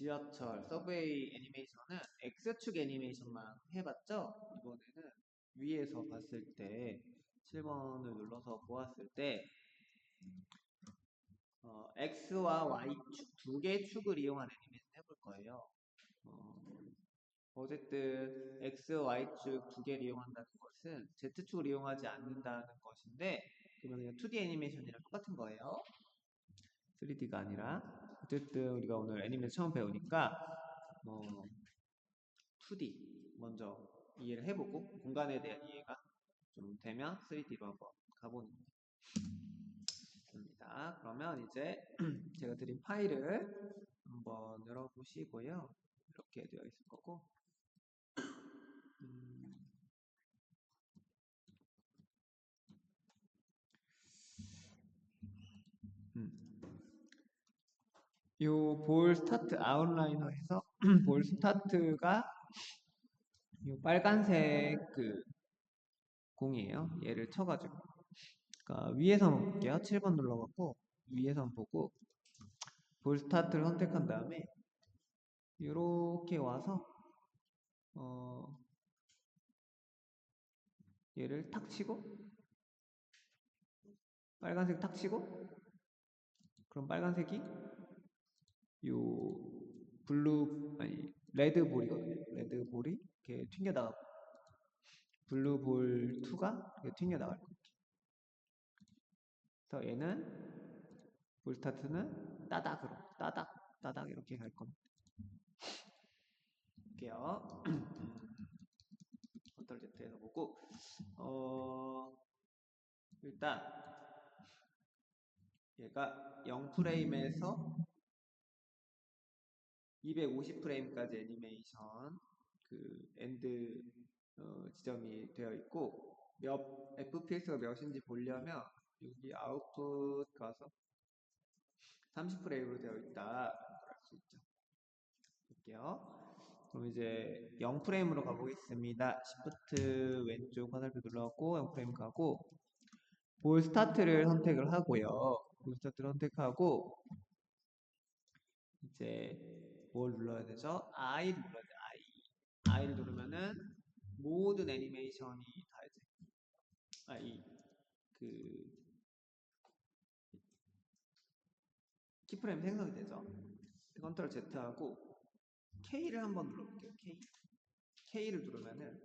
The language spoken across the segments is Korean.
지하철, 서브웨이 애니메이션은 X축 애니메이션만 해봤죠? 이번에는 위에서 봤을 때 7번을 눌러서 보았을 때 X와 Y축 두 개의 축을 이용한 애니메이션 해볼 거예요. 어쨌든 X, Y축 두 개를 이용한다는 것은 Z축을 이용하지 않는다는 것인데 그러면 그냥 2D 애니메이션이랑 똑같은 거예요. 3D가 아니라 어쨌든 우리가 오늘 애니메이션 처음 배우니까 2D 먼저 이해를 해보고 공간에 대한 이해가 좀 되면 3D로 한번 가보는 겁니다. 그러면 이제 제가 드린 파일을 한번 열어보시고요. 이렇게 되어 있을 거고 요 볼 스타트 아웃라이너에서 볼 스타트가 요 빨간색 그 공이에요. 얘를 쳐가지고 그러니까 위에서 한번 볼게요. 7번 눌러갖고 위에서 한번 보고 볼 스타트를 선택한 다음에 이렇게 와서 얘를 탁 치고 빨간색 탁 치고 그럼 빨간색이 요 블루 아니 레드 볼이거든요. 레드 볼이 이렇게 튕겨 나가고 블루 볼 2가 이렇게 튕겨 나갈 거예요. 그래서 얘는 볼 스타트는 따닥으로 따닥 이렇게 갈 겁니다. 볼게요. 컨트롤 Z에서 보고 일단 얘가 0프레임에서 250프레임까지 애니메이션 그 엔드 지점이 되어 있고 몇 FPS가 몇인지 보려면 여기 아웃풋 가서 30프레임으로 되어 있다 알 수 있죠. 볼게요. 그럼 이제 0프레임으로 가보겠습니다. Shift 왼쪽 화살표 눌러갖고 0프레임 가고 볼 스타트를 선택을 하고요. 볼 스타트를 선택하고 이제 뭘 눌러야 되죠? I를 눌러야 돼요. I를 누르면은 모든 애니메이션이 다 이제 그 키프레임 생성이 되죠. 컨트롤 Z하고 K를 한번 눌러볼게요. K를 누르면은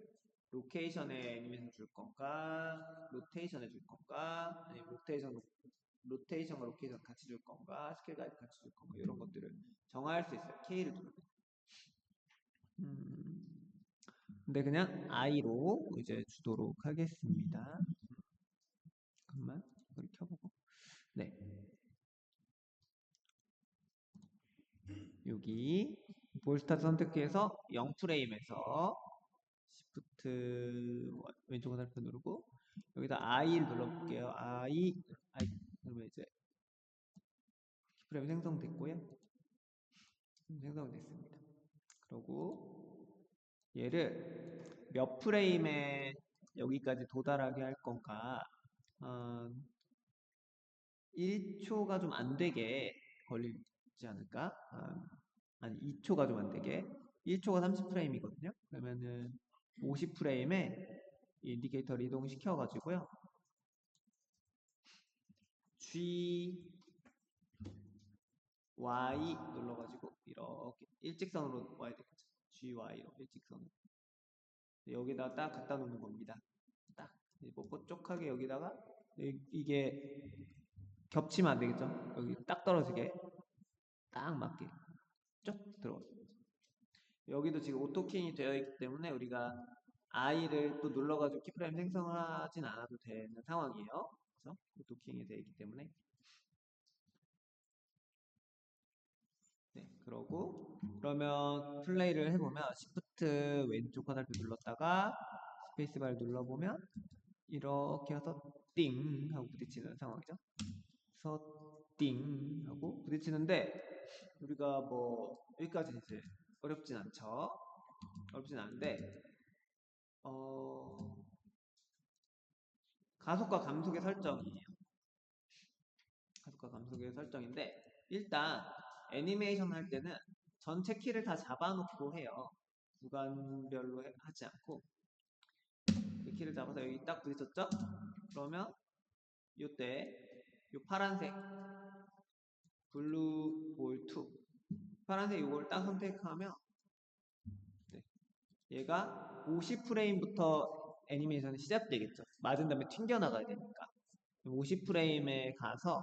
로케이션에 애니메이션 줄 건가, 로테이션에 줄 건가, 아니면 로테이션과 로케이션 같이 줄 건가, 스케일 가이드 같이 줄 건가 이런 것들을 정할 수 있어요. K를 누르면. 근데 그냥 I로 이제 주도록 하겠습니다. 잠깐만 이걸 켜보고. 네. 여기 볼스타트 선택해서 0프레임에서 Shift 왼쪽 화살표 누르고 여기다 I를 눌러볼게요. I 그러면 이제 키프레임 생성됐고요. 생성됐습니다. 그리고 얘를 몇 프레임에 여기까지 도달하게 할 건가 1초가 좀 안 되게 걸리지 않을까? 아니 2초가 좀 안 되게 1초가 30프레임이거든요. 그러면은 50프레임에 인디케이터를 이동시켜 가지고요. G Y 눌러가지고 이렇게 일직선으로 와야 되겠죠. GY로 일직선으로 여기다 딱 갖다 놓는 겁니다. 딱 뽀뽀쪽하게 여기다가 이게 겹치면 안 되겠죠. 여기 딱 떨어지게 딱 맞게 쭉 들어가요. 여기도 지금 오토킹이 되어 있기 때문에 우리가 I를 또 눌러가지고 키프레임 생성을 하진 않아도 되는 상황이에요. 그래서 오토킹이 되어 있기 때문에 네, 그러면 플레이를 해보면 Shift 왼쪽 화살표 눌렀다가 스페이스바를 눌러보면 이렇게 해서 띵 하고 부딪히는 상황이죠. 그래서 띵 하고 부딪히는데 우리가 뭐 여기까지 이제 어렵진 않죠. 어렵진 않은데 가속과 감속의 설정이에요. 가속과 감속의 설정인데 일단 애니메이션 할 때는 전체 키를 다 잡아놓고 해요. 구간별로 하지 않고 그 키를 잡아서 여기 딱 부딪혔죠? 그러면 요때 요 파란색 블루 볼 2 파란색 이걸 딱 선택하면 네, 얘가 50프레임부터 애니메이션이 시작되겠죠. 맞은 다음에 튕겨나가야 되니까 50프레임에 가서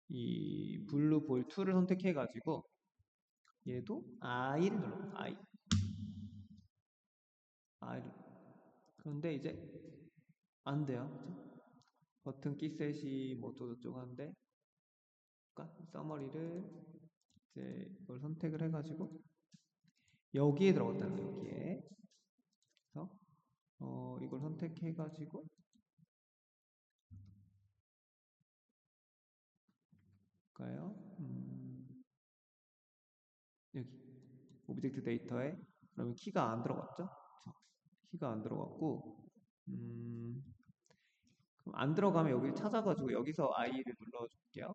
이 블루 볼 2를 선택해가지고 얘도 I를 눌러요. I를. 그런데 이제 안 돼요. 그쵸? 버튼 키셋이 뭐 어쩌고저쩌고 하는데 서머리를 이제 이걸 선택을 해가지고 여기에 들어갔다는 거예요. 여기에. 그래서 이걸 선택해가지고 볼까요? 여기 오브젝트 데이터에 그러면 키가 안 들어갔죠? 그쵸? 키가 안 들어갔고 그럼 안 들어가면 여기를 찾아가지고 여기서 I를 눌러줄게요.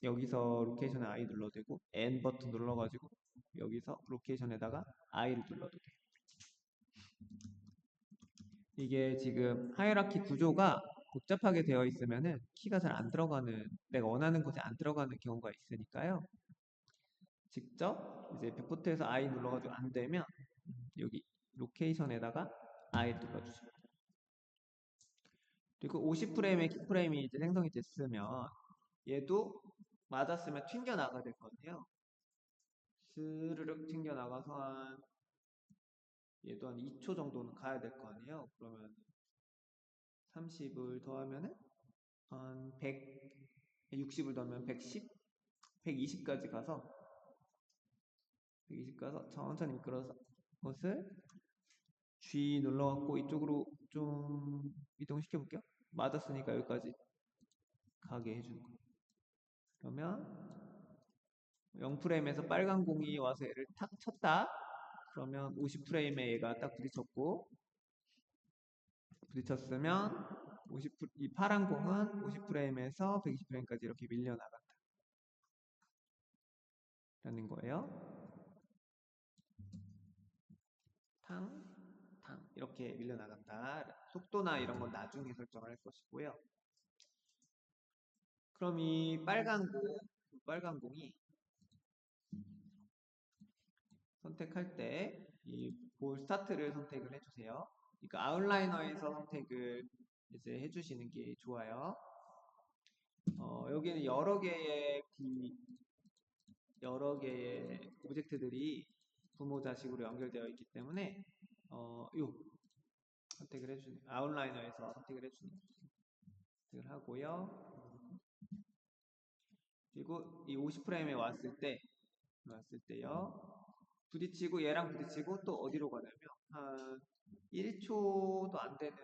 여기서 로케이션에 I 눌러도 되고 N 버튼 눌러가지고 여기서 로케이션에다가 I를 눌러도 돼요. 이게 지금 하이라키 구조가 복잡하게 되어 있으면은 키가 잘 안 들어가는 내가 원하는 곳에 안 들어가는 경우가 있으니까요. 직접 이제 뷰포트에서 I 눌러가지고 안 되면 여기 로케이션에다가 I 눌러주시면 돼요. 그리고 50프레임의 키프레임이 이제 생성이 됐으면 얘도 맞았으면 튕겨 나가야 될 거예요. 스르륵 튕겨 나가서 얘도 한 2초 정도는 가야 될 거 아니에요. 그러면 30을 더하면은 한 160을 더하면 110, 120까지 가서 120 가서 천천히 미끄러서 것을 G 눌러갖고 이쪽으로 좀 이동시켜 볼게요. 맞았으니까 여기까지 가게 해주는 거예요. 그러면 0프레임에서 빨간 공이 와서 얘를 탁 쳤다. 그러면 50프레임에 얘가 딱 부딪혔으면 이 파란 공은 50프레임에서 120프레임까지 이렇게 밀려나간다. 라는 거예요. 탕, 탕 이렇게 밀려나간다. 속도나 이런 건 나중에 설정을 할 것이고요. 그럼 이 빨간 공이 선택할 때 이 볼 스타트를 선택을 해주세요. 그러니까 아웃라이너에서 선택을 이제 해주시는 게 좋아요. 여기는 여러 개의 오브젝트들이 부모 자식으로 연결되어 있기 때문에 요 선택을 해주는 아웃라이너에서 선택을 해주는 선택을 하고요. 그리고 이 50프레임에 왔을 때요. 부딪히고 얘랑 부딪히고 또 어디로 가냐면 한 1초도 안 되는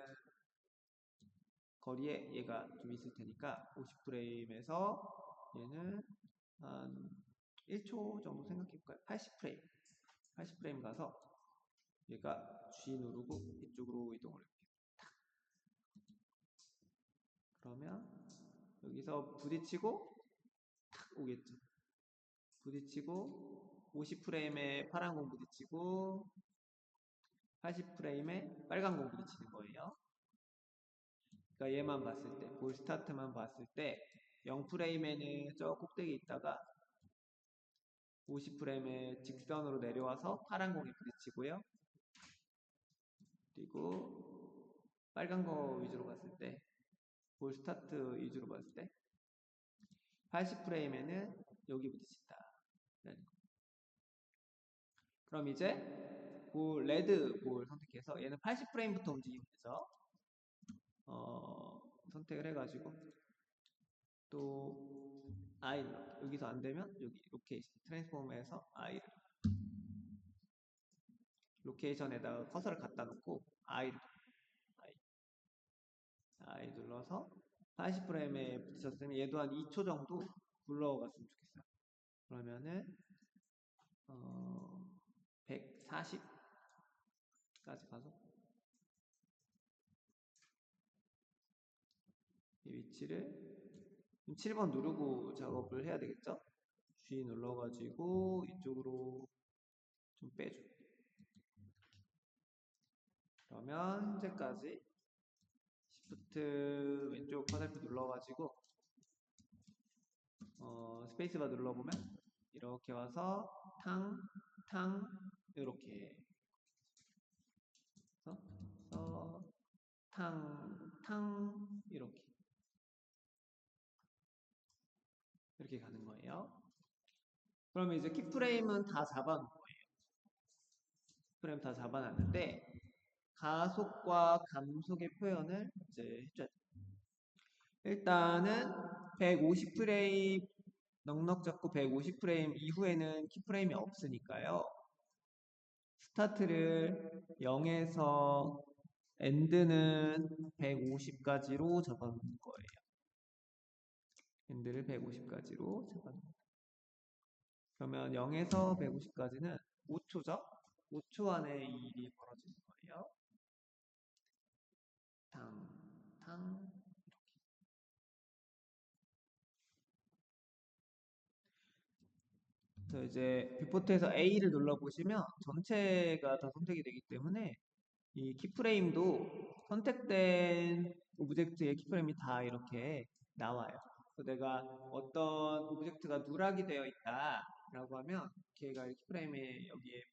거리에 얘가 좀 있을 테니까 50프레임에서 얘는 한 1초 정도 생각해볼까요? 80프레임 가서 얘가 G 누르고 이쪽으로 이동을 할게요. 그러면 여기서 부딪히고 탁 오겠죠. 부딪히고 50프레임에 파란 공 부딪히고 80프레임에 빨간 공 부딪히는 거예요. 그러니까 얘만 봤을 때, 볼 스타트만 봤을 때 0프레임에는 저 꼭대기 있다가 50프레임에 직선으로 내려와서 파란 공에 부딪히고요. 그리고 빨간 거 위주로 봤을 때, 볼 스타트 위주로 봤을 때 80프레임에는 여기 부딪힌다. 그럼 이제 레드 볼 선택해서 얘는 80프레임부터 움직이면 되죠. 선택을 해가지고 또 I 여기서 안 되면 여기 로케이션 트랜스폼에서 로케이션에다가 커서를 갖다 놓고 I 눌러서 80프레임에 붙였으면 얘도 한 2초 정도 굴러갔으면 좋겠어요. 그러면은 140까지 가서 이 위치를 7번 누르고 작업을 해야 되겠죠? G 눌러가지고 이쪽으로 좀 빼줘. 그러면 현재까지 Shift 왼쪽 화살표 눌러가지고 스페이스바 눌러보면 이렇게 와서 탕 이렇게 해서 탕 이렇게 가는 거예요. 그러면 이제 키프레임은 다 잡아놓은 거예요. 키프레임 다 잡아놨는데 가속과 감속의 표현을 이제 해줘야 돼요. 일단은 150프레임 넉넉 잡고 150프레임 이후에는 키프레임이 없으니까요. 스타트를 0에서 엔드는 150까지로 잡아놓는 거예요. 엔드를 150까지로 잡아놓는 거예요. 그러면 0에서 150까지는 5초죠? 5초 안에 이 일이 벌어지는 거예요. 탕 그래서 이제 뷰포트에서 A를 눌러보시면 전체가 다 선택이 되기 때문에 이 키프레임도 선택된 오브젝트의 키프레임이 다 이렇게 나와요. 그래서 내가 어떤 오브젝트가 누락이 되어 있다 라고 하면 걔가 키프레임에 여기에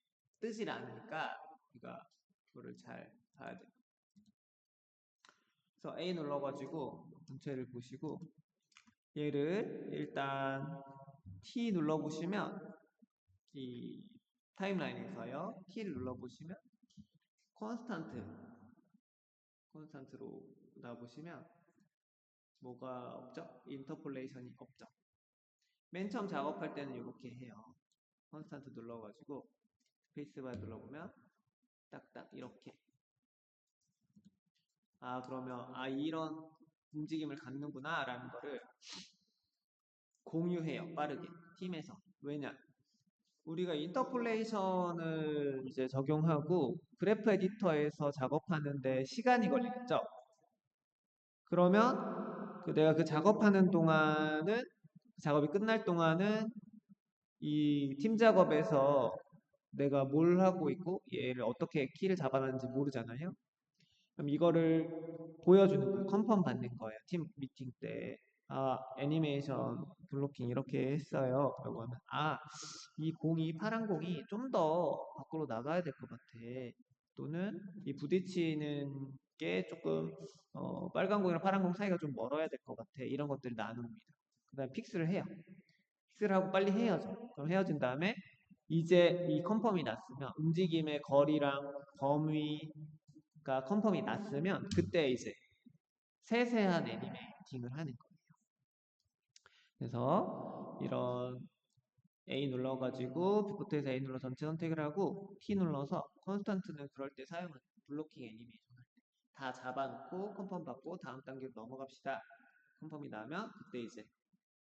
뜨질 않으니까 우리가 그거를 잘 봐야 돼요. 그래서 A 눌러가지고 전체를 보시고 얘를 일단 T 눌러보시면 이 타임라인에서요. T를 눌러보시면 콘스탄트로 나보시면 뭐가 없죠? 인터폴레이션이 없죠. 맨 처음 작업할 때는 이렇게 해요. 콘스탄트 눌러가지고 스페이스바 눌러보면 딱딱 이렇게. 그러면 이런 움직임을 갖는구나 라는 거를 공유해요. 빠르게 팀에서. 왜냐? 우리가 인터폴레이션을 이제 적용하고 그래프 에디터에서 작업하는데 시간이 걸리겠죠? 그러면 내가 그 작업하는 동안은 작업이 끝날 동안은 이 팀 작업에서 내가 뭘 하고 있고 얘를 어떻게 키를 잡아놨는지 모르잖아요. 그럼 이거를 보여주는 거예요. 컨펌 받는 거예요. 팀 미팅 때. 애니메이션 블로킹 이렇게 했어요. 라고 하면, 이 공이, 파란 공이 좀 더 밖으로 나가야 될 것 같아. 또는 이 부딪히는 게 조금, 빨간 공이랑 파란 공 사이가 좀 멀어야 될 것 같아. 이런 것들을 나눕니다. 그 다음에 픽스를 해요. 픽스를 하고 빨리 헤어져. 그럼 헤어진 다음에 이제 이 컨펌이 났으면 움직임의 거리랑 범위가 컨펌이 났으면 그때 이제 세세한 애니메이팅을 하는 거예요. 그래서 이런 A 눌러가지고 뷰포트에서 A 눌러 전체 선택을 하고 T 눌러서 컨스탄트는 그럴 때 사용하는 블로킹 애니메이션 할 때 다 잡아놓고 컨펌 받고 다음 단계로 넘어갑시다. 컨펌이 나면 그때 이제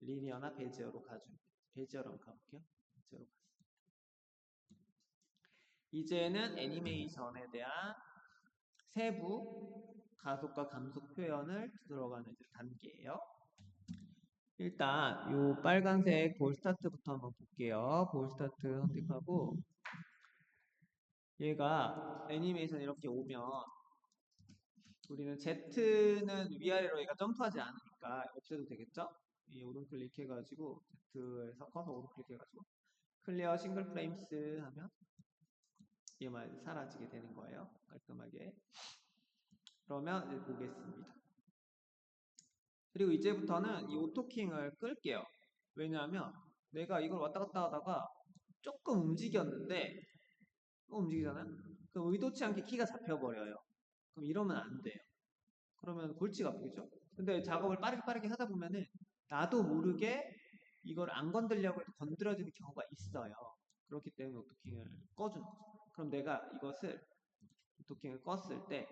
리니어나 베지어로 가줍니다. 베지어로 한번 가볼게요. 베지어로 갔습니다. 이제는 애니메이션에 대한 세부 가속과 감속 표현을 들어가는 단계예요. 일단 요 빨간색 볼 스타트부터 한번 볼게요. 볼 스타트 선택하고 얘가 애니메이션 이렇게 오면 우리는 Z는 위아래로 얘가 점프하지 않으니까 없애도 되겠죠? 이 오른클릭 해가지고 Z에서 커서 오른클릭 해가지고 클리어 싱글 프레임스 하면 얘만 사라지게 되는 거예요. 깔끔하게. 그러면 이제 보겠습니다. 그리고 이제부터는 이 오토킹을 끌게요. 왜냐하면 내가 이걸 왔다 갔다 하다가 조금 움직였는데 움직이잖아요? 그럼 의도치 않게 키가 잡혀버려요. 그럼 이러면 안 돼요. 그러면 골치가 아프겠죠? 근데 작업을 빠르게 하다 보면은 나도 모르게 이걸 안 건들려고 해도 건드려지는 경우가 있어요. 그렇기 때문에 오토킹을 꺼주는 거죠. 그럼 내가 이것을 오토킹을 껐을 때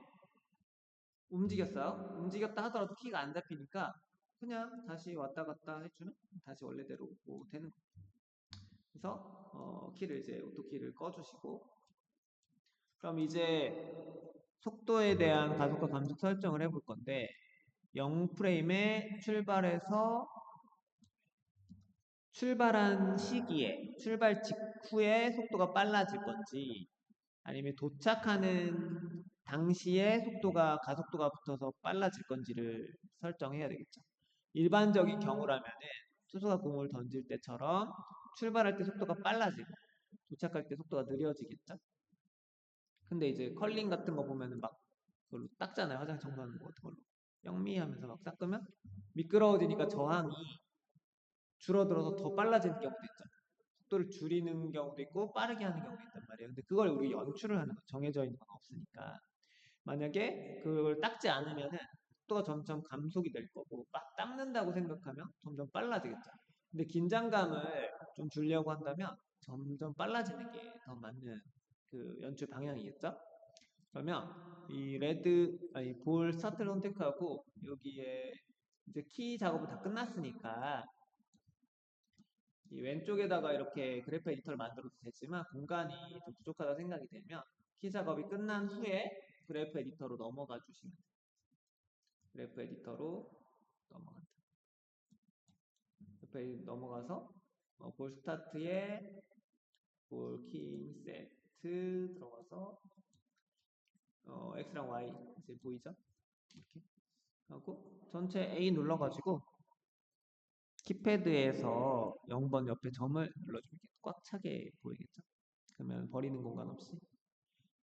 움직였어요? 움직였다 하더라도 키가 안 잡히니까 그냥 다시 왔다 갔다 해주면 다시 원래대로 되는 거예요. 그래서 키를 이제 오토키를 꺼주시고 그럼 이제 속도에 대한 가속과 감속 설정을 해볼 건데 0프레임에 출발해서 출발한 시기에, 출발 직후에 속도가 빨라질 건지, 아니면 도착하는 당시에 속도가, 가속도가 붙어서 빨라질 건지를 설정해야 되겠죠. 일반적인 경우라면은 투수가 공을 던질 때처럼 출발할 때 속도가 빨라지고 도착할 때 속도가 느려지겠죠. 근데 이제 컬링 같은 거 보면은 막 그걸로 닦잖아요. 화장 청소하는 거 같은 걸로. 영미하면서 막 닦으면 미끄러워지니까 저항이 줄어들어서 더 빨라지는 경우도 있죠. 속도를 줄이는 경우도 있고 빠르게 하는 경우도 있단 말이에요. 근데 그걸 우리 연출을 하는 거 정해져 있는 건 없으니까. 만약에 그걸 닦지 않으면은 속도가 점점 감속이 될 거고 막 닦는다고 생각하면 점점 빨라지겠죠. 근데 긴장감을 좀 주려고 한다면 점점 빨라지는 게 더 맞는 그 연출 방향이겠죠. 그러면 이 레드 아니 볼 스타트를 선택하고 여기에 이제 키 작업은 다 끝났으니까 이 왼쪽에다가 이렇게 그래프 에디터를 만들어도 되지만 공간이 좀 부족하다 생각이 되면 키 작업이 끝난 후에 그래프 에디터로 넘어가 주시면 돼요. 그래프 에디터로 넘어간다. 그래프 에디터 넘어가서 볼 스타트에 볼킹 세트 들어가서 X랑 Y 이제 보이죠? 이렇게 하고 전체 A 눌러가지고 키패드에서 0번 옆에 점을 눌러주면 꽉 차게 보이겠죠? 그러면 버리는 공간 없이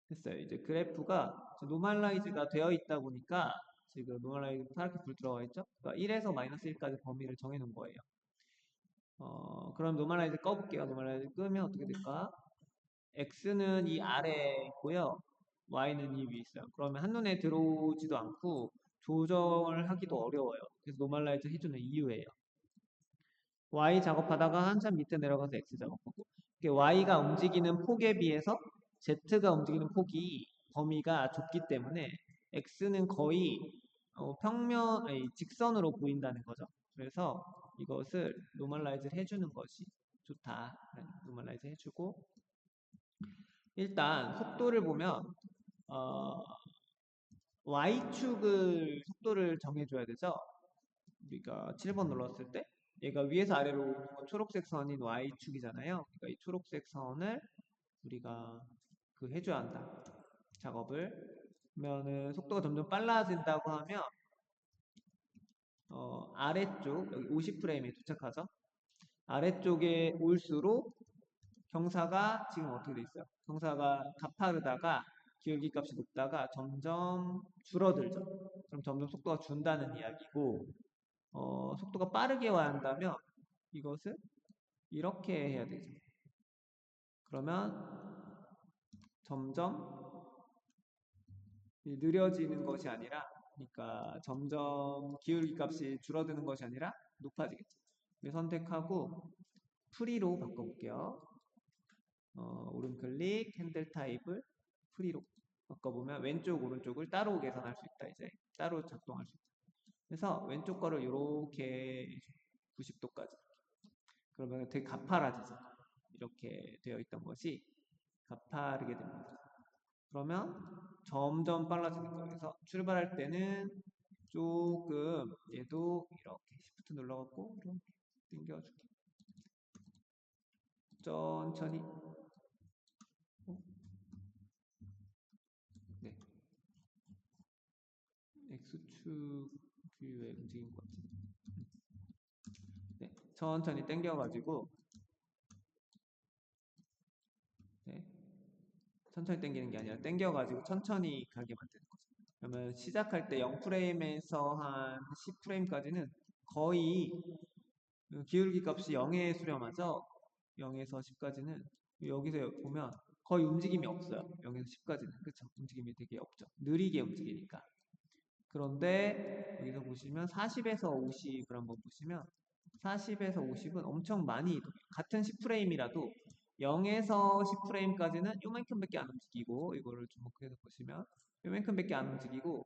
됐어요. 이제 그래프가 노멀라이즈가 되어 있다 보니까 지금 노멀라이즈 파랗게 불 들어가 있죠? 그러니까 1에서 마이너스 1까지 범위를 정해 놓은 거예요. 그럼 노멀라이즈 꺼볼게요. 노멀라이즈 끄면 어떻게 될까? X는 이 아래에 있고요. Y는 이 위에 있어요. 그러면 한눈에 들어오지도 않고 조절하기도 어려워요. 그래서 노멀라이즈 해주는 이유예요. Y 작업하다가 한참 밑에 내려가서 X 작업하고 Y가 움직이는 폭에 비해서 Z가 움직이는 폭이 범위가 좁기 때문에 X는 거의 평면, 아니, 직선으로 보인다는 거죠. 그래서 이것을 노멀라이즈 해주는 것이 좋다. 노멀라이즈 해주고 일단 속도를 보면 Y축을 속도를 정해줘야 되죠. 우리가 7번 눌렀을 때 얘가 위에서 아래로 오는 건 초록색 선인 Y축이잖아요. 그러니까 이 초록색 선을 우리가 그 해줘야 한다. 작업을. 그러면은 속도가 점점 빨라진다고 하면 아래쪽 여기 50프레임에 도착하죠. 아래쪽에 올수록 경사가 지금 어떻게 돼 있어요? 경사가 가파르다가 기울기 값이 높다가 점점 줄어들죠. 그럼 점점 속도가 준다는 이야기고 속도가 빠르게 와야 한다면 이것을 이렇게 해야 되죠. 그러면 점점 느려지는 것이 아니라 그러니까 점점 기울기 값이 줄어드는 것이 아니라 높아지겠죠. 선택하고 프리로 바꿔볼게요. 오른 클릭 핸들 타입을 프리로 바꿔보면 왼쪽 오른쪽을 따로 계산할 수 있다. 이제 따로 작동할 수 있다. 그래서 왼쪽 거를 이렇게 90도까지 그러면 되게 가파라지죠. 이렇게 되어 있던 것이 가파르게 됩니다. 그러면 점점 빨라지는 거예요. 그래서 출발할 때는 조금 얘도 이렇게 시프트 눌러갖고 이렇게 당겨줄게. 천천히. 네. X축 뷰에 움직인 것 같은데. 네. 천천히 당겨가지고 네. 천천히 당기는 게 아니라 당겨가지고 천천히 가게 만드는 거죠. 그러면 시작할 때 0프레임에서 한 10프레임까지는 거의 기울기 값이 0에 수렴하죠. 0에서 10까지는 여기서 보면 거의 움직임이 없어요. 0에서 10까지는 그렇죠. 움직임이 되게 없죠. 느리게 움직이니까. 그런데 여기서 보시면 40에서 50을 한번 보시면 40에서 50은 엄청 많이 이동해요. 같은 10프레임이라도 0에서 10프레임까지는 요만큼밖에 안 움직이고 이거를 주목해서 보시면 요만큼밖에 안 움직이고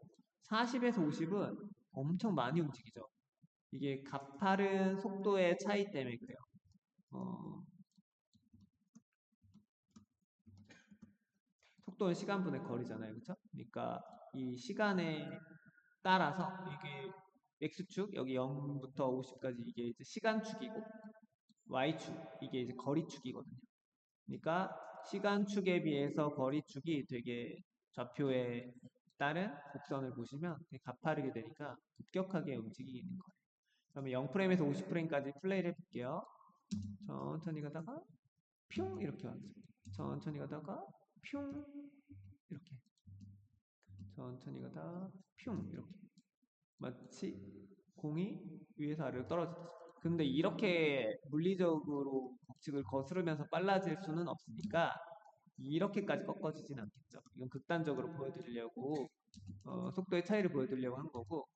40에서 50은 엄청 많이 움직이죠. 이게 가파른 속도의 차이 때문에 그래요. 속도는 시간분의 거리잖아요. 그렇죠? 그러니까 이 시간에 따라서 이게 X축 여기 0부터 50까지 이게 이제 시간축이고 y축, 이게 이제 거리축이거든요. 그러니까 시간축에 비해서 거리축이 되게 좌표에 따른 곡선을 보시면 되게 가파르게 되니까 급격하게 움직이는 거예요. 그러면 0프레임에서 50프레임까지 플레이를 해볼게요. 천천히 가다가 퓨 이렇게 왔죠. 천천히 가다가 퓨 이렇게. 천천히 가다가 퓨 이렇게. 마치 공이 위에서 아래로 떨어지듯이. 근데 이렇게 물리적으로 법칙을 거스르면서 빨라질 수는 없으니까 이렇게까지 꺾어지진 않겠죠. 이건 극단적으로 보여드리려고 속도의 차이를 보여드리려고 한 거고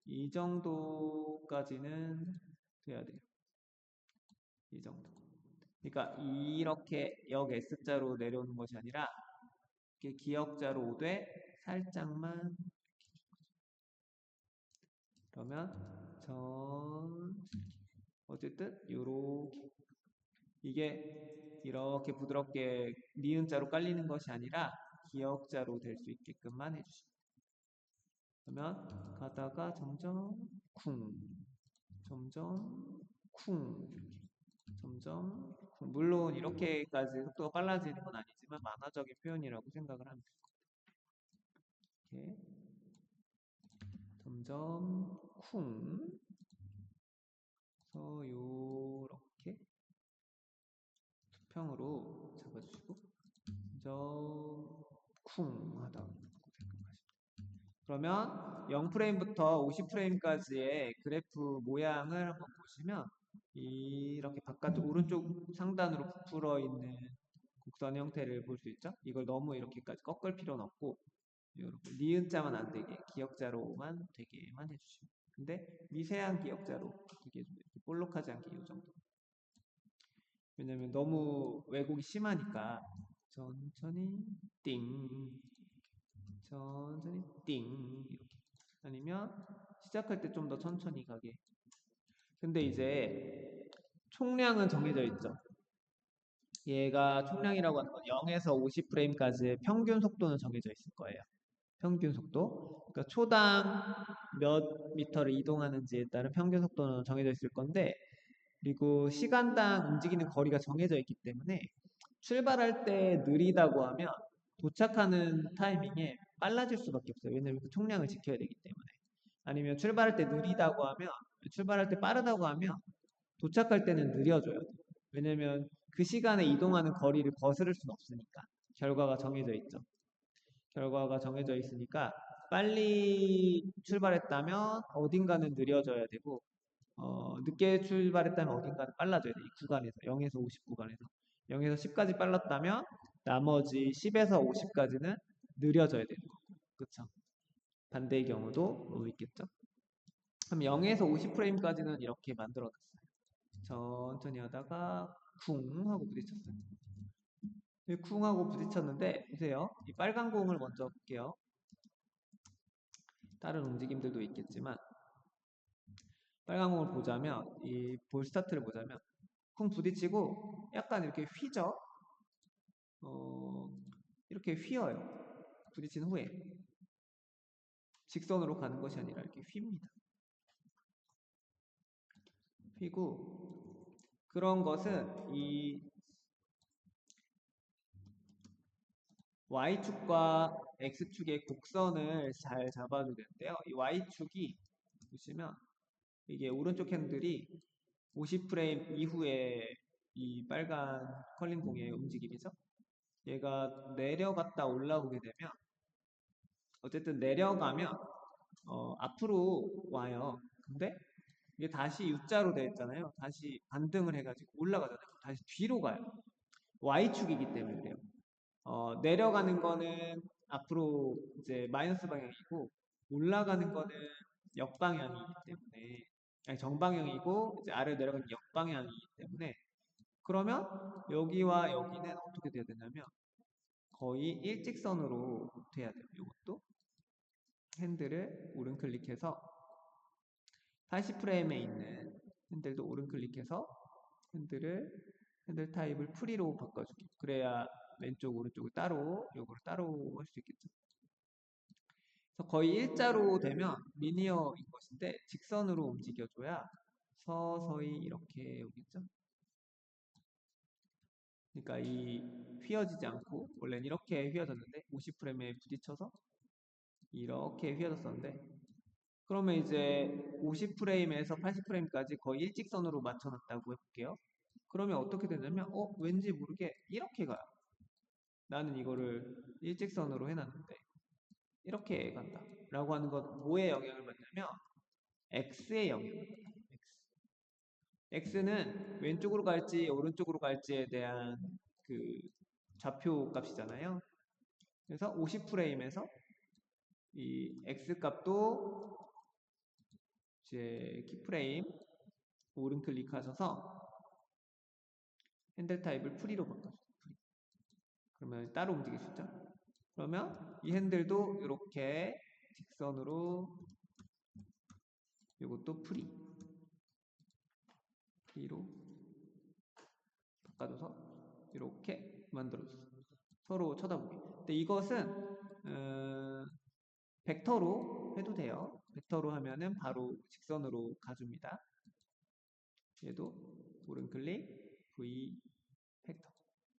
이 정도까지는 돼야 돼요. 이 정도. 그러니까 이렇게 역 S자로 내려오는 것이 아니라 이렇게 기역자로 오되 살짝만 그러면 전 어쨌든 요렇게 이게 이렇게 부드럽게 니은자로 깔리는 것이 아니라 기역자로 될 수 있게끔만 해주시면 그러면 가다가 점점 쿵 점점 쿵 점점 쿵 물론 이렇게까지 속도가 빨라지는 건 아니지만 만화적인 표현이라고 생각을 합니다. 이렇게 점점 쿵 그래서 요렇게 수평으로 잡아주시고 점점 쿵 하다 그러면 0프레임부터 50프레임까지의 그래프 모양을 한번 보시면 이렇게 바깥쪽 오른쪽 상단으로 부풀어 있는 곡선 형태를 볼 수 있죠? 이걸 너무 이렇게까지 꺾을 필요는 없고 이렇게 니은자만 안 되게 기역자로만 되게만 해주시면 근데 미세한 기역자로 되게 좀 이렇게 볼록하지 않게 이 정도 왜냐면 너무 왜곡이 심하니까 천천히 띵 천천히 띵 이렇게 아니면 시작할 때 좀 더 천천히 가게 근데 이제 총량은 정해져 있죠 얘가 총량이라고 하는 건 0에서 50프레임까지의 평균 속도는 정해져 있을 거예요 평균 속도 그러니까 초당 몇 미터를 이동하는지에 따른 평균 속도는 정해져 있을 건데 그리고 시간당 움직이는 거리가 정해져 있기 때문에 출발할 때 느리다고 하면 도착하는 타이밍에 빨라질 수밖에 없어요. 왜냐면 그 총량을 지켜야 되기 때문에. 아니면 출발할 때 느리다고 하면, 출발할 때 빠르다고 하면 도착할 때는 느려져요. 왜냐면 그 시간에 이동하는 거리를 거스를 수는 없으니까. 결과가 정해져 있죠. 결과가 정해져 있으니까 빨리 출발했다면 어딘가는 느려져야 되고 늦게 출발했다면 어딘가는 빨라져야 돼. 이 구간에서 0에서 50 구간에서 0에서 10까지 빨랐다면 나머지 10에서 50까지는 느려져야 되는 거고 그쵸? 반대의 경우도 있겠죠? 그럼 0에서 50프레임까지는 이렇게 만들어놨어요. 천천히 하다가 쿵 하고 부딪혔어요. 쿵 하고 부딪혔는데 보세요. 이 빨간 공을 먼저 볼게요. 다른 움직임들도 있겠지만 빨간 공을 보자면 이 볼 스타트를 보자면 쿵 부딪히고 약간 이렇게 휘죠. 이렇게 휘어요. 부딪힌 후에 직선으로 가는 것이 아니라 이렇게 휩니다. 휘고 그런 것은 이 Y축과 X축의 곡선을 잘 잡아줘야 되는데요. 이 Y축이 보시면 이게 오른쪽 핸들이 50프레임 이후에 이 빨간 컬링공의 움직임이죠. 얘가 내려갔다 올라오게 되면 어쨌든 내려가면 앞으로 와요. 근데 이게 다시 U자로 되어 있잖아요. 다시 반등을 해가지고 올라가잖아요. 다시 뒤로 가요. Y축이기 때문에 그래요. 내려가는 거는 앞으로 이제 마이너스 방향이고 올라가는 거는 역방향이기 때문에 아니 정방향이고 이제 아래로 내려가는 게 역방향이기 때문에 그러면 여기와 여기는 어떻게 돼야 되냐면 거의 일직선으로 돼야 돼요. 이것도 핸들을 오른 클릭해서 80프레임에 있는 핸들도 오른 클릭해서 핸들 타입을 프리로 바꿔주기. 그래야 왼쪽 오른쪽을 따로 요거를 따로 할 수 있겠죠. 그래서 거의 일자로 되면 리니어인 것인데 직선으로 움직여줘야 서서히 이렇게 오겠죠. 그러니까 이 휘어지지 않고 원래는 이렇게 휘어졌는데 50프레임에 부딪혀서 이렇게 휘어졌었는데 그러면 이제 50프레임에서 80프레임까지 거의 일직선으로 맞춰놨다고 해볼게요. 그러면 어떻게 되냐면 왠지 모르게 이렇게 가요. 나는 이거를 일직선으로 해놨는데 이렇게 간다 라고 하는 건 뭐에 영향을 받냐면 x의 영향을 받아요. x는 왼쪽으로 갈지 오른쪽으로 갈지에 대한 그 좌표 값이잖아요. 그래서 50프레임에서 이 x 값도 이제 키프레임 오른 클릭하셔서 핸들 타입을 프리로 바꿔주세요. 프리. 그러면 따로 움직일 수 있죠. 그러면 이 핸들도 이렇게 직선으로 이것도 프리로 바꿔줘서 이렇게 만들어줬어요. 서로 쳐다보게. 근데 이것은 벡터로 해도 돼요. 벡터로 하면은 바로 직선으로 가줍니다. 얘도 오른 클릭 V 벡터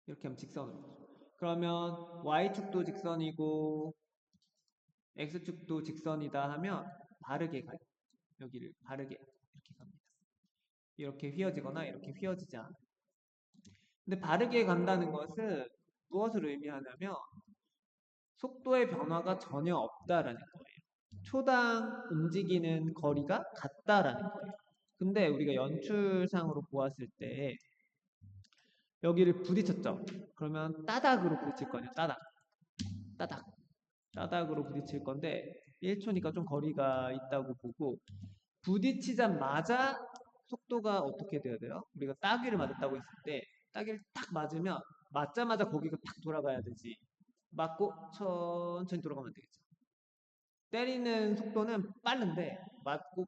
이렇게 하면 직선으로 가죠. 그러면 Y축도 직선이고 X축도 직선이다 하면 바르게 가요. 여기를 바르게 이렇게 갑니다. 이렇게 휘어지거나 이렇게 휘어지지 않아요. 근데 바르게 간다는 것은 무엇을 의미하냐면 속도의 변화가 전혀 없다라는 거예요. 초당 움직이는 거리가 같다라는 거예요. 근데 우리가 연출상으로 보았을 때 여기를 부딪혔죠. 그러면 따닥으로 부딪힐 거예요. 따닥, 따닥, 따닥으로 부딪힐 건데 1초니까 좀 거리가 있다고 보고 부딪히자마자 속도가 어떻게 돼야 돼요? 우리가 따귀를 맞았다고 했을 때 따귀를 딱 맞으면 맞자마자 고개가 팍 돌아가야 되지. 맞고 천천히 돌아가면 안 되겠죠. 때리는 속도는 빠른데 맞고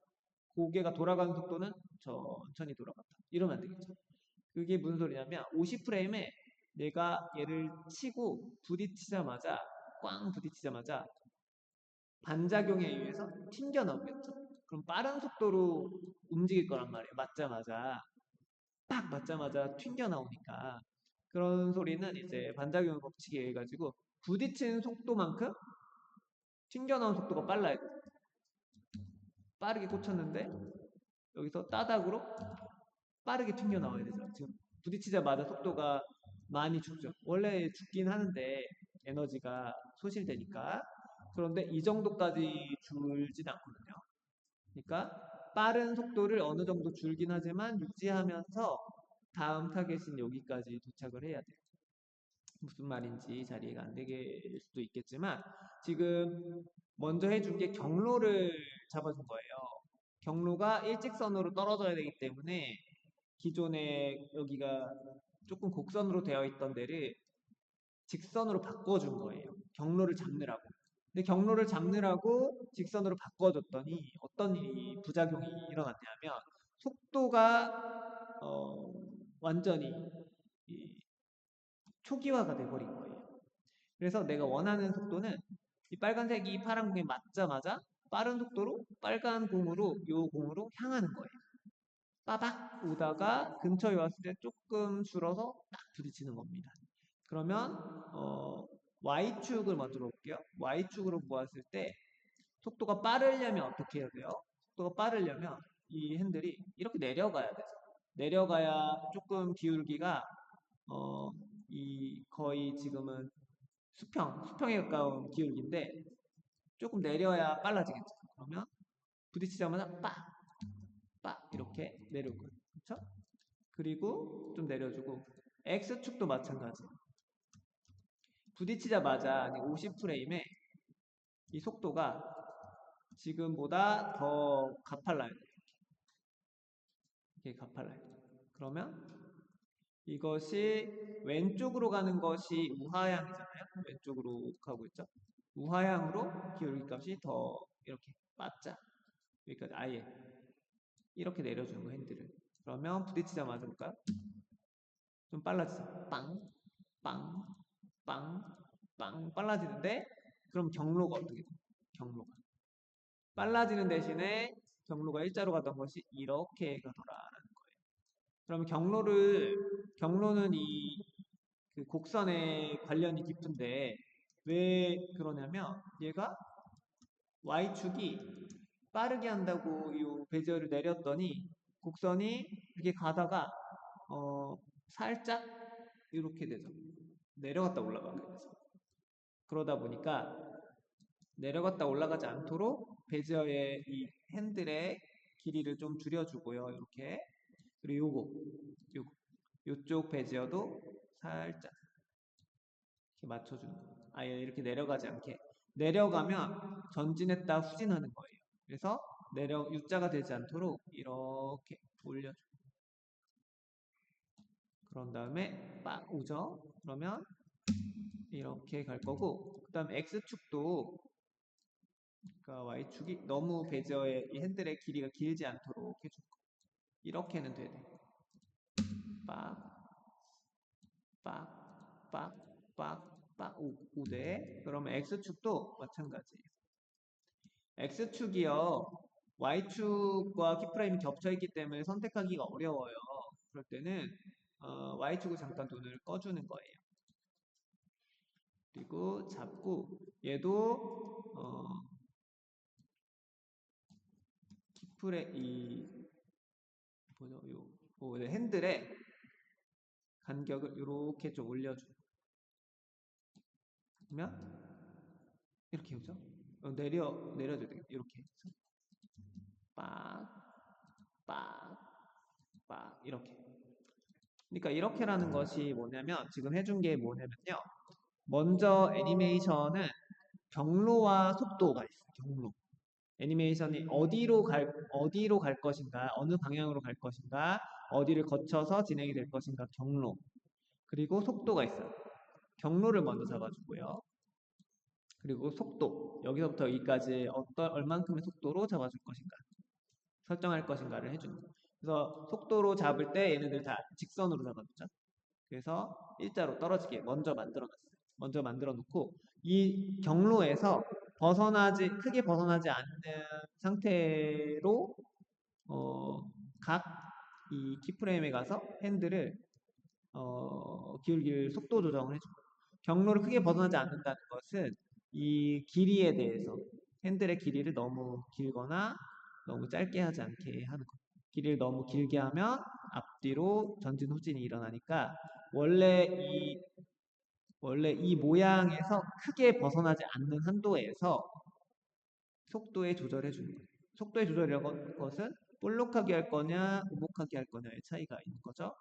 고개가 돌아가는 속도는 천천히 돌아간다. 이러면 안 되겠죠. 그게 무슨 소리냐면 50프레임에 내가 얘를 치고 부딪히자마자 꽝 부딪히자마자 반작용에 의해서 튕겨 나오겠죠. 그럼 빠른 속도로 움직일 거란 말이에요. 맞자마자 딱 맞자마자 튕겨 나오니까 그런 소리는 이제 반작용 법칙에 의해 가지고 부딪힌 속도만큼 튕겨 나온 속도가 빨라야 돼. 빠르게 꽂혔는데 여기서 따닥으로 빠르게 튕겨 나와야 되죠. 지금 부딪히자마자 속도가 많이 죽죠. 원래 죽긴 하는데 에너지가 소실되니까. 그런데 이 정도까지 줄진 않거든요. 그러니까 빠른 속도를 어느 정도 줄긴 하지만 유지하면서 다음 타겟인 여기까지 도착을 해야 돼요. 무슨 말인지 잘 이해가 안 되게 수도 있겠지만 지금 먼저 해준 게 경로를 잡아준 거예요. 경로가 일직선으로 떨어져야 되기 때문에 기존에 여기가 조금 곡선으로 되어 있던 데를 직선으로 바꿔준 거예요. 경로를 잡느라고. 근데 경로를 잡느라고 직선으로 바꿔줬더니 어떤 일이 부작용이 일어났냐면 속도가 완전히 초기화가 돼버린 거예요. 그래서 내가 원하는 속도는 이 빨간색이 파란 공에 맞자마자 빠른 속도로 빨간 공으로 요 공으로 향하는 거예요. 빠박 오다가 근처에 왔을 때 조금 줄어서 딱 부딪히는 겁니다. 그러면 Y축을 먼저 볼게요. Y축으로 보았을 때 속도가 빠르려면 어떻게 해야 돼요? 속도가 빠르려면 이 핸들이 이렇게 내려가야 되죠. 내려가야 조금 기울기가 이 거의 지금은 수평에 가까운 기울기인데 조금 내려야 빨라지겠죠. 그러면 부딪히자마자 빡 이렇게 내려올 거예요. 그렇죠? 그리고 좀 내려주고 X축도 마찬가지. 부딪히자마자 50프레임에 이 속도가 지금보다 더 가팔라요. 이게 가팔라요. 그러면 이것이 왼쪽으로 가는 것이 우하향이잖아요. 왼쪽으로 가고 있죠. 우하향으로 기울기 값이 더 이렇게 맞자. 여기까지 아예 이렇게 내려주는 거 핸들을. 그러면 부딪히자마자 볼까요? 좀 빨라지죠. 빵, 빵, 빵, 빵 빨라지는데 그럼 경로가 어떻게 돼요? 경로가 빨라지는 대신에 경로가 일자로 가던 것이 이렇게 가더라라는 거예요. 그러면 경로는 이 그 곡선에 관련이 깊은데 왜 그러냐면 얘가 Y축이 빠르게 한다고 이 베지어를 내렸더니 곡선이 이렇게 가다가 살짝 이렇게 되죠. 내려갔다 올라가게 되죠. 그러다 보니까 내려갔다 올라가지 않도록 베지어의 이 핸들의 길이를 좀 줄여주고요. 이렇게. 그리고 요쪽 베지어도 살짝 이렇게 맞춰주는 거예요. 아예 이렇게 내려가지 않게. 내려가면 전진했다 후진하는 거예요. 그래서 U자가 되지 않도록 이렇게 올려줘. 그런 다음에 빡 오죠. 그러면 이렇게 갈 거고, 그 다음에 X축도, 그러니까 Y축이 너무 베지어의 이 핸들의 길이가 길지 않도록 해줄 거예요. 이렇게는 돼야 돼. 빡, 빡, 빡, 빡, 빡, 5대. 그러면 X축도 마찬가지예요. X축이요, Y축과 키프레임이 겹쳐있기 때문에 선택하기가 어려워요. 그럴 때는 Y축을 잠깐 눈을 꺼주는 거예요. 그리고 잡고 얘도 키프레 이 뭐죠? 핸들에 간격을 이렇게 좀 올려줘. 그러면 이렇게 오죠? 내려줘야 되겠다. 이렇게 해서 빡, 빡, 빡 이렇게. 그러니까 이렇게라는 것이 뭐냐면 지금 해준 게 뭐냐면요. 먼저 애니메이션은 경로와 속도가 있어요. 경로. 애니메이션이 어디로 갈 것인가, 어느 방향으로 갈 것인가, 어디를 거쳐서 진행이 될 것인가, 경로. 그리고 속도가 있어요. 경로를 먼저 잡아주고요. 그리고 속도. 여기서부터 여기까지 얼만큼의 속도로 잡아줄 것인가, 설정할 것인가를 해주는 거예요. 그래서 속도로 잡을 때 얘네들 다 직선으로 잡아주죠. 그래서 일자로 떨어지게 먼저 만들어놨어요. 먼저 만들어 놓고 이 경로에서 크게 벗어나지 않는 상태로 각 이 키프레임에 가서 핸들을 기울기를 속도 조정을 해줍니다. 경로를 크게 벗어나지 않는다는 것은 이 길이에 대해서 핸들의 길이를 너무 길거나 너무 짧게 하지 않게 하는 거예요. 길이를 너무 길게 하면 앞뒤로 전진 후진이 일어나니까 원래 이 모양에서 크게 벗어나지 않는 한도에서 속도에 조절해 주는 거예요. 속도의 조절이라는 것은 볼록하게 할 거냐, 오목하게 할 거냐의 차이가 있는 거죠.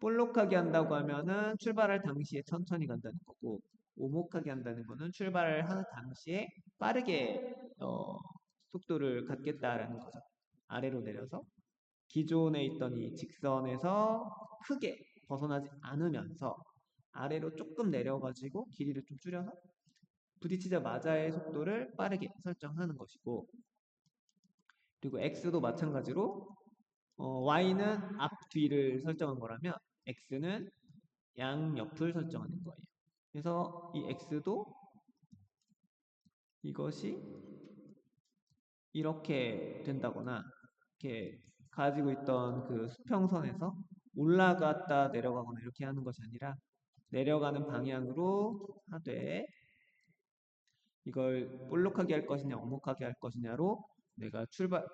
볼록하게 한다고 하면은 출발할 당시에 천천히 간다는 거고, 오목하게 한다는 거는 출발을 하는 당시에 빠르게 속도를 갖겠다라는 거죠. 아래로 내려서 기존에 있던 이 직선에서 크게 벗어나지 않으면서 아래로 조금 내려가지고 길이를 좀 줄여서 부딪히자마자의 속도를 빠르게 설정하는 것이고, 그리고 X도 마찬가지로 Y는 앞, 뒤를 설정한 거라면 X는 양옆을 설정하는 거예요. 그래서 이 X도 이것이 이렇게 된다거나 이렇게 가지고 있던 그 수평선에서 올라갔다 내려가거나 이렇게 하는 것이 아니라 내려가는 방향으로 하되 이걸 볼록하게 할 것이냐 오목하게 할 것이냐로 내가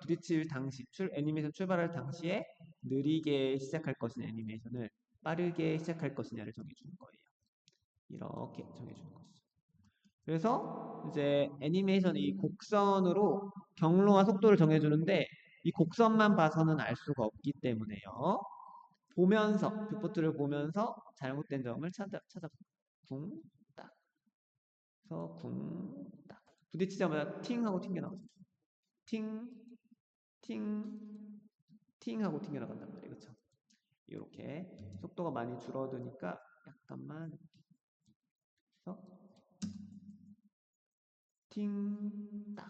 부딪힐 당시 애니메이션 출발할 당시에 느리게 시작할 것이냐 애니메이션을 빠르게 시작할 것이냐를 정해주는 거예요. 이렇게 정해주는 것이죠. 그래서 이제 애니메이션이 곡선으로 경로와 속도를 정해주는데 이 곡선만 봐서는 알 수가 없기 때문에요. 뷰포트를 보면서 잘못된 점을 찾아 쿵, 딱. 그래서 쿵, 딱. 부딪히자마자 팅 하고 튕겨나가죠. 팅, 팅, 팅 하고 튕겨나간단 말이에요. 그쵸? 이렇게 속도가 많이 줄어드니까 약간만 그래서 팅, 딱,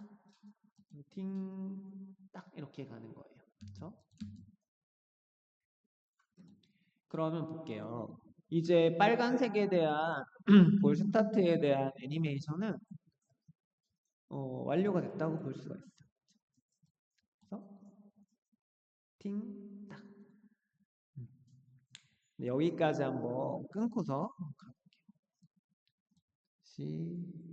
팅, 딱 이렇게 가는 거예요. 그쵸? 그러면 볼게요. 이제 빨간색에 대한 볼 스타트에 대한 애니메이션은 완료가 됐다고 볼 수가 있어요. 그래서 팅, 딱. 여기까지 한번 끊고서 가볼게요.